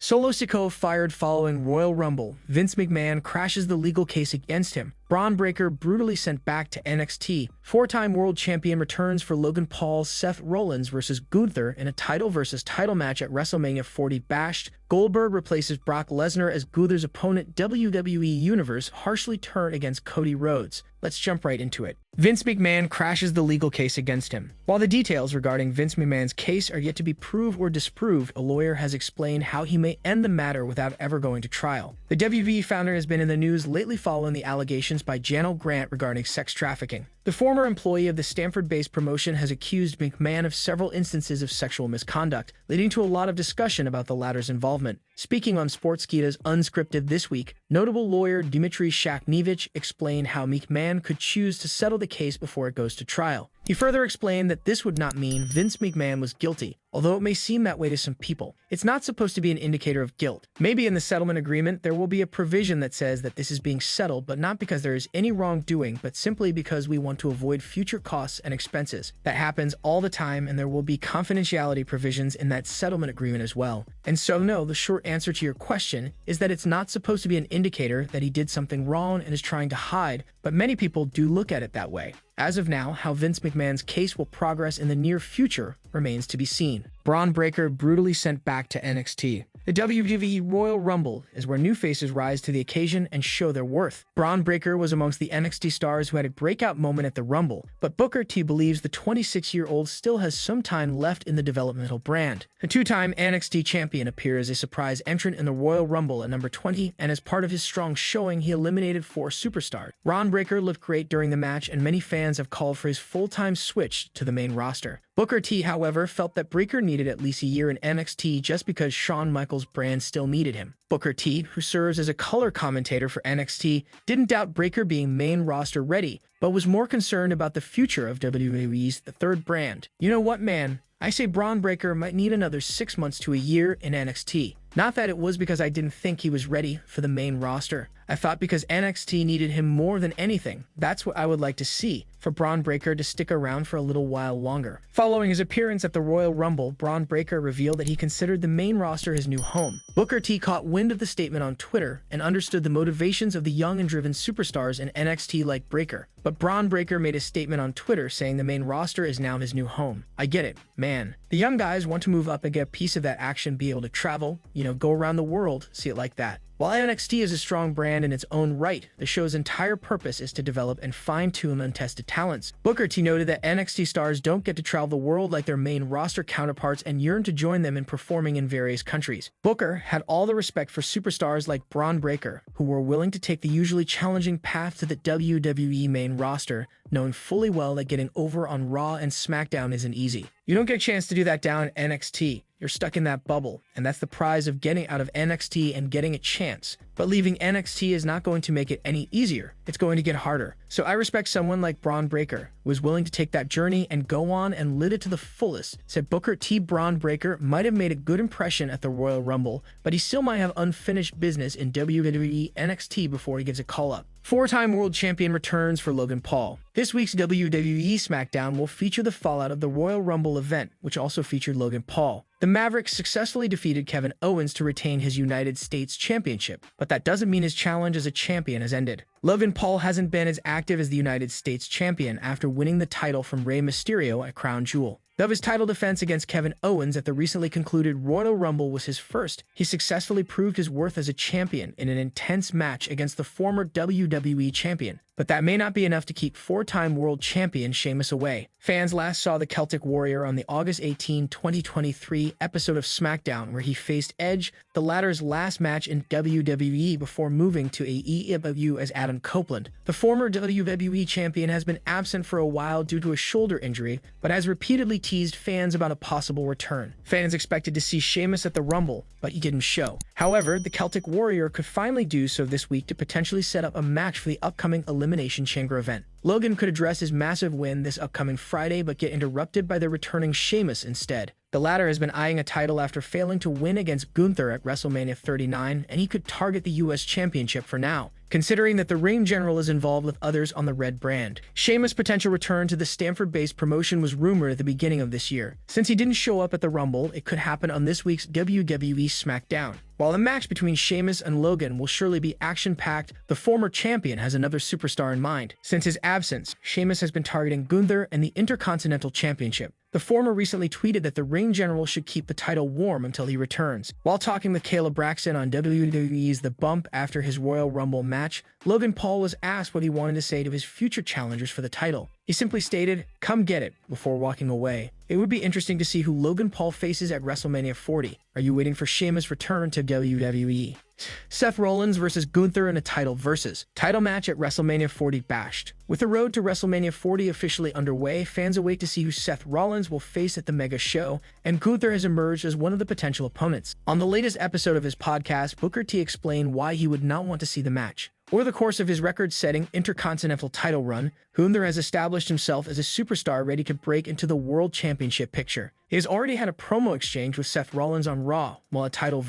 Solo Sikoa fired following Royal Rumble. Vince McMahon crashes the legal case against him. Braun Breaker brutally sent back to NXT. Four-time world champion returns for Logan Paul's Seth Rollins vs. Gunther in a title versus title match at WrestleMania 40. Bashed. Goldberg replaces Brock Lesnar as Gunther's opponent. WWE Universe harshly turned against Cody Rhodes. Let's jump right into it. Vince McMahon crashes the legal case against him. While the details regarding Vince McMahon's case are yet to be proved or disproved, a lawyer has explained how he may end the matter without ever going to trial. The WWE founder has been in the news lately following the allegations by Janelle Grant regarding sex trafficking. The former employee of the Stanford-based promotion has accused McMahon of several instances of sexual misconduct, leading to a lot of discussion about the latter's involvement. Speaking on Sportskeeda's Unscripted this week, notable lawyer Dmitry Shaknevich explained how McMahon could choose to settle the case before it goes to trial. He further explained that this would not mean Vince McMahon was guilty, although it may seem that way to some people. It's not supposed to be an indicator of guilt. Maybe in the settlement agreement there will be a provision that says that this is being settled, but not because there is any wrongdoing, but simply because we want to avoid future costs and expenses. That happens all the time, and there will be confidentiality provisions in that settlement agreement as well. And so no, the short answer to your question is that it's not supposed to be an indicator that he did something wrong and is trying to hide, but many people do look at it that way. As of now, how Vince McMahon's case will progress in the near future remains to be seen. Braun Breaker brutally sent back to NXT. The WWE Royal Rumble is where new faces rise to the occasion and show their worth. Braun Breaker was amongst the NXT stars who had a breakout moment at the Rumble, but Booker T believes the 26-year-old still has some time left in the developmental brand. The two-time NXT champion appears as a surprise entrant in the Royal Rumble at number 20, and as part of his strong showing, he eliminated 4 superstars. Braun Breaker looked great during the match, and many fans have called for his full-time switch to the main roster. Booker T, however, felt that Breaker needed at least a year in NXT just because Shawn Michaels' brand still needed him. Booker T, who serves as a color commentator for NXT, didn't doubt Breaker being main roster ready, but was more concerned about the future of WWE's The Third Brand. You know what, man? I say Braun Breaker might need another 6 months to a year in NXT. Not that it was because I didn't think he was ready for the main roster. I thought because NXT needed him more than anything. That's what I would like to see, for Braun Breaker to stick around for a little while longer. Following his appearance at the Royal Rumble, Braun Breaker revealed that he considered the main roster his new home. Booker T caught wind of the statement on Twitter and understood the motivations of the young and driven superstars in NXT like Breaker. But Braun Breaker made a statement on Twitter saying the main roster is now his new home. I get it, man. The young guys want to move up and get a piece of that action, be able to travel, go around the world, see it like that. While NXT is a strong brand in its own right, the show's entire purpose is to develop and fine-tune untested talents. Booker T noted that NXT stars don't get to travel the world like their main roster counterparts and yearn to join them in performing in various countries. Booker had all the respect for superstars like Braun Breaker, who were willing to take the usually challenging path to the WWE main roster, knowing fully well that getting over on Raw and SmackDown isn't easy. You don't get a chance to do that down in NXT. You're stuck in that bubble, and that's the prize of getting out of NXT and getting a chance. But leaving NXT is not going to make it any easier. It's going to get harder. So I respect someone like Braun Breaker, who is willing to take that journey and go on and live it to the fullest. Said Booker T. Braun Breaker might have made a good impression at the Royal Rumble, but he still might have unfinished business in WWE NXT before he gives a call up. Four-time world champion returns for Logan Paul. This week's WWE SmackDown will feature the fallout of the Royal Rumble event, which also featured Logan Paul. The Maverick successfully defeated Kevin Owens to retain his United States Championship, but that doesn't mean his challenge as a champion has ended. Logan Paul hasn't been as active as the United States Champion after winning the title from Rey Mysterio at Crown Jewel. Though his title defense against Kevin Owens at the recently concluded Royal Rumble was his first, he successfully proved his worth as a champion in an intense match against the former WWE champion. But that may not be enough to keep four-time world champion Sheamus away. Fans last saw the Celtic Warrior on the August 18, 2023 episode of SmackDown, where he faced Edge, the latter's last match in WWE before moving to AEW as Adam Copeland. The former WWE champion has been absent for a while due to a shoulder injury, but has repeatedly teased fans about a possible return. Fans expected to see Sheamus at the Rumble, but he didn't show. However, the Celtic Warrior could finally do so this week to potentially set up a match for the upcoming Elimination Chamber event. Logan could address his massive win this upcoming Friday, but get interrupted by the returning Sheamus instead. The latter has been eyeing a title after failing to win against Gunther at WrestleMania 39, and he could target the US Championship for now, considering that the ring general is involved with others on the Red brand. Sheamus' potential return to the Stanford-based promotion was rumored at the beginning of this year. Since he didn't show up at the Rumble, it could happen on this week's WWE SmackDown. While the match between Sheamus and Logan will surely be action-packed, the former champion has another superstar in mind. Since his absence, Sheamus has been targeting Gunther and the Intercontinental Championship. The former recently tweeted that the ring general should keep the title warm until he returns. While talking with Kayla Braxton on WWE's The Bump after his Royal Rumble match, Logan Paul was asked what he wanted to say to his future challengers for the title. He simply stated, "Come get it," before walking away. It would be interesting to see who Logan Paul faces at WrestleMania 40. Are you waiting for Sheamus' return to WWE? Seth Rollins versus Gunther in a title match at WrestleMania 40 bashed. With the road to WrestleMania 40 officially underway, fans await to see who Seth Rollins will face at the mega show, and Gunther has emerged as one of the potential opponents. On the latest episode of his podcast, Booker T explained why he would not want to see the match. Over the course of his record-setting Intercontinental title run, Gunther has established himself as a superstar ready to break into the World Championship picture. He has already had a promo exchange with Seth Rollins on Raw, while a title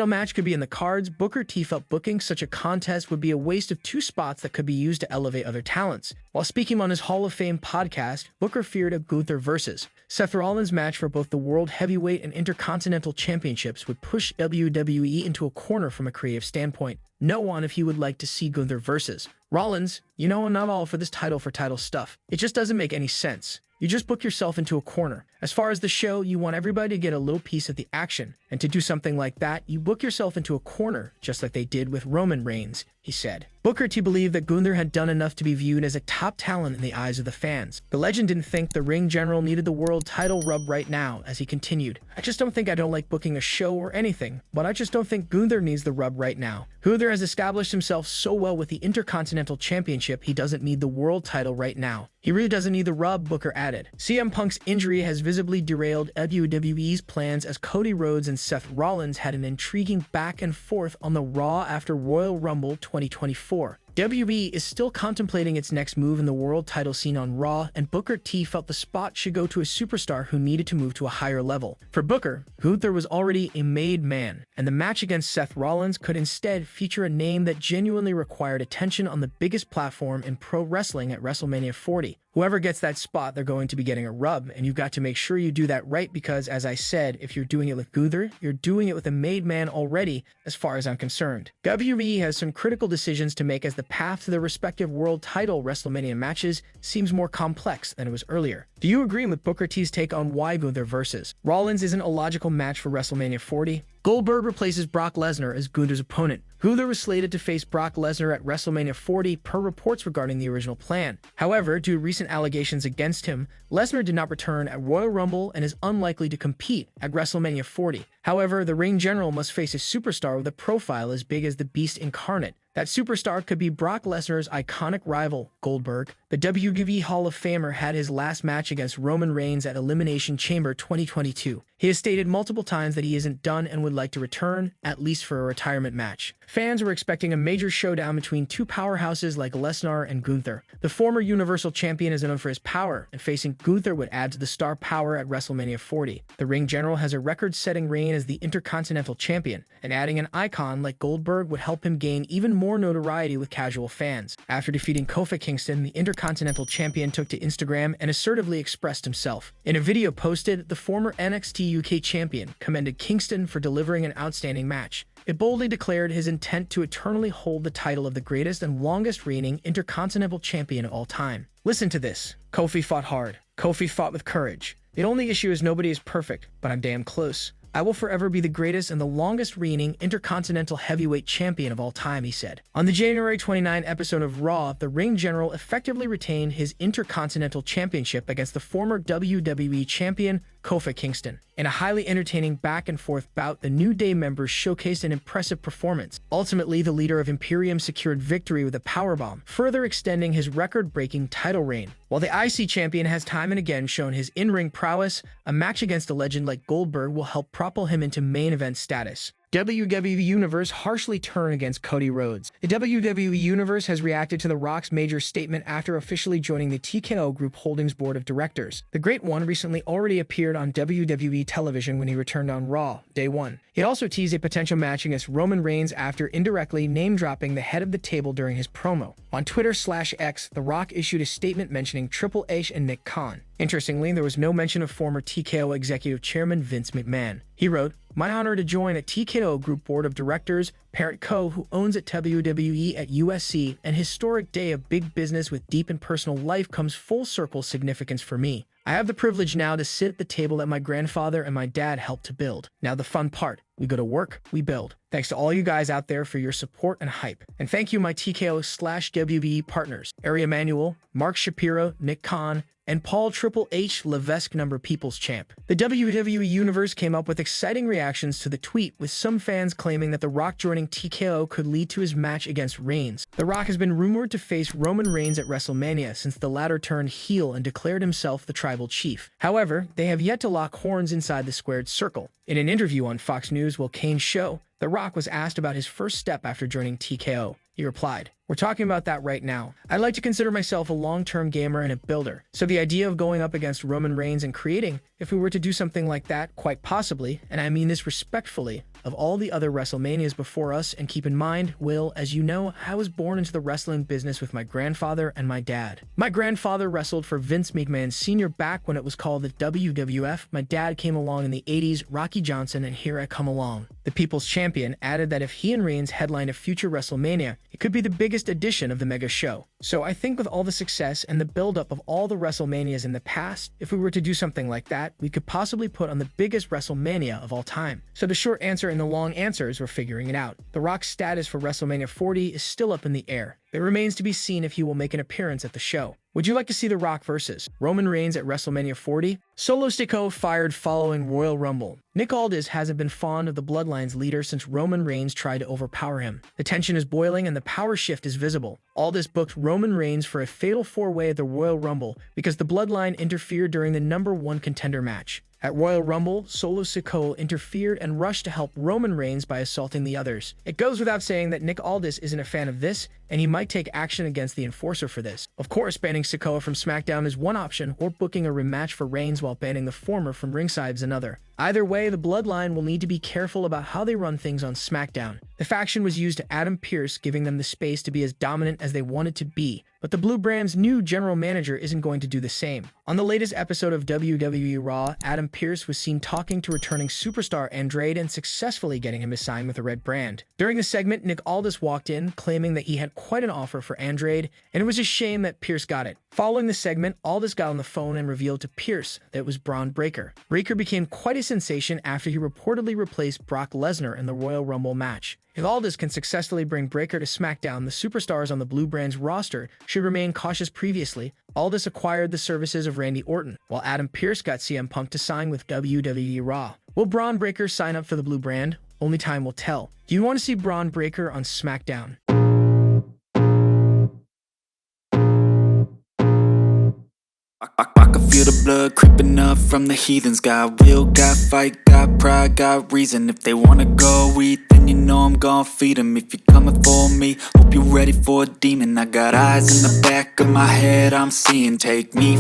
match could be in the cards. Booker T felt booking such a contest would be a waste of two spots that could be used to elevate other talents. While speaking on his Hall of Fame podcast, Booker feared a Gunther versus Seth Rollins match for both the World Heavyweight and Intercontinental Championships would push WWE into a corner from a creative standpoint. No one if he would like to see Gunther versus Rollins. I'm not all for this title stuff. It just doesn't make any sense. You just book yourself into a corner. As far as the show, you want everybody to get a little piece of the action. And to do something like that, you book yourself into a corner, just like they did with Roman Reigns, he said. Booker T believed that Gunther had done enough to be viewed as a top talent in the eyes of the fans. The legend didn't think the ring general needed the world title rub right now, as he continued. I don't like booking a show or anything, but I just don't think Gunther needs the rub right now. Gunther has established himself so well with the Intercontinental Championship, he doesn't need the world title right now. He really doesn't need the rub, Booker added. CM Punk's injury has visibly derailed WWE's plans as Cody Rhodes and Seth Rollins had an intriguing back and forth on the Raw after Royal Rumble 2024. WWE is still contemplating its next move in the world title scene on Raw, and Booker T felt the spot should go to a superstar who needed to move to a higher level. For Booker, Gunther was already a made man, and the match against Seth Rollins could instead feature a name that genuinely required attention on the biggest platform in pro wrestling at WrestleMania 40. Whoever gets that spot, they're going to be getting a rub, and you've got to make sure you do that right because, as I said, if you're doing it with Gunther, you're doing it with a made man already, as far as I'm concerned. WWE has some critical decisions to make as the path to their respective world title WrestleMania matches seems more complex than it was earlier. Do you agree with Booker T's take on why Gunther versus Rollins isn't a logical match for WrestleMania 40? Goldberg replaces Brock Lesnar as Gunther's opponent. Gunther was slated to face Brock Lesnar at WrestleMania 40 per reports regarding the original plan. However, due to recent allegations against him, Lesnar did not return at Royal Rumble and is unlikely to compete at WrestleMania 40. However, the ring general must face a superstar with a profile as big as the Beast incarnate. That superstar could be Brock Lesnar's iconic rival, Goldberg. The WWE Hall of Famer had his last match against Roman Reigns at Elimination Chamber 2022. He has stated multiple times that he isn't done and would like to return, at least for a retirement match. Fans were expecting a major showdown between two powerhouses like Lesnar and Gunther. The former Universal Champion is known for his power, and facing Gunther would add to the star power at WrestleMania 40. The ring general has a record-setting reign as the Intercontinental Champion, and adding an icon like Goldberg would help him gain even more notoriety with casual fans. After defeating Kofi Kingston, the Intercontinental Champion took to Instagram and assertively expressed himself. In a video posted, the former NXT UK Champion commended Kingston for delivering an outstanding match. It boldly declared his intent to eternally hold the title of the greatest and longest reigning Intercontinental Champion of all time. Listen to this. Kofi fought hard. Kofi fought with courage. The only issue is nobody is perfect, but I'm damn close. I will forever be the greatest and the longest reigning Intercontinental Heavyweight Champion of all time, he said. On the January 29 episode of Raw, the ring general effectively retained his Intercontinental Championship against the former WWE Champion, Kofi Kingston. In a highly entertaining back-and-forth bout, the New Day members showcased an impressive performance. Ultimately, the leader of Imperium secured victory with a powerbomb, further extending his record-breaking title reign. While the IC champion has time and again shown his in-ring prowess, a match against a legend like Goldberg will help propel him into main event status. WWE Universe harshly turned against Cody Rhodes. The WWE Universe has reacted to The Rock's major statement after officially joining the TKO Group Holdings Board of Directors. The Great One recently already appeared on WWE television when he returned on Raw, Day 1. He also teased a potential match against Roman Reigns after indirectly name-dropping the head of the table during his promo. On Twitter/X, The Rock issued a statement mentioning Triple H and Nick Khan. Interestingly, there was no mention of former TKO executive chairman Vince McMahon. He wrote, "My honor to join a TKO Group Board of Directors, parent co who owns at WWE at USC, an historic day of big business with deep and personal life comes full circle significance for me. I have the privilege now to sit at the table that my grandfather and my dad helped to build. Now the fun part. We go to work, we build. Thanks to all you guys out there for your support and hype. And thank you my TKO/WWE partners, Ari Emanuel, Mark Shapiro, Nick Khan, and Paul Triple H Levesque number People's Champ." The WWE Universe came up with exciting reactions to the tweet, with some fans claiming that The Rock joining TKO could lead to his match against Reigns. The Rock has been rumored to face Roman Reigns at WrestleMania since the latter turned heel and declared himself the tribal chief. However, they have yet to lock horns inside the squared circle. In an interview on Fox News' Will Kane's show, The Rock was asked about his first step after joining TKO. He replied, "We're talking about that right now. I like to consider myself a long-term gamer and a builder. So the idea of going up against Roman Reigns and creating, if we were to do something like that, quite possibly, and I mean this respectfully, of all the other WrestleManias before us, and keep in mind, Will, as you know, I was born into the wrestling business with my grandfather and my dad. My grandfather wrestled for Vince McMahon Sr. back when it was called the WWF. My dad came along in the 80s, Rocky Johnson, and here I come along." The People's Champion added that if he and Reigns headlined a future WrestleMania, it could be the biggest edition of the mega show. So I think with all the success and the buildup of all the WrestleManias in the past, if we were to do something like that, we could possibly put on the biggest WrestleMania of all time. So the short answer and the long answers, we're figuring it out. The Rock's status for WrestleMania 40 is still up in the air. It remains to be seen if he will make an appearance at the show. Would you like to see The Rock versus Roman Reigns at WrestleMania 40? Solo Sikoa fired following Royal Rumble. Nick Aldis hasn't been fond of the Bloodline's leader since Roman Reigns tried to overpower him. The tension is boiling and the power shift is visible. Aldis booked Roman Reigns for a fatal four-way at the Royal Rumble because the Bloodline interfered during the #1 contender match. At Royal Rumble, Solo Sikoa interfered and rushed to help Roman Reigns by assaulting the others. It goes without saying that Nick Aldis isn't a fan of this, and he might take action against the enforcer for this. Of course, banning Sikoa from SmackDown is one option, or booking a rematch for Reigns while banning the former from ringside is another. Either way, the Bloodline will need to be careful about how they run things on SmackDown. The faction was used to Adam Pearce, giving them the space to be as dominant as they wanted to be, but the Blue Brand's new general manager isn't going to do the same. On the latest episode of WWE Raw, Adam Pearce was seen talking to returning superstar Andrade and successfully getting him to sign with the Red Brand. During the segment, Nick Aldis walked in, claiming that he had quite an offer for Andrade, and it was a shame that Pearce got it. Following the segment, Aldis got on the phone and revealed to Pearce that it was Braun Breaker. Breaker became quite a sensation after he reportedly replaced Brock Lesnar in the Royal Rumble match. If Aldis can successfully bring Breaker to SmackDown, the superstars on the Blue Brand's roster should remain cautious. Previously, Aldis acquired the services of Randy Orton, while Adam Pearce got CM Punk to sign with WWE Raw. Will Braun Breaker sign up for the Blue Brand? Only time will tell. Do you want to see Braun Breaker on SmackDown? I can feel the blood creeping up from the heathens. Got will, got fight, got pride, got reason. If they wanna go eat, then you know I'm gon' feed them. If you're coming for me, hope you're ready for a demon. I got eyes in the back of my head, I'm seeing. Take me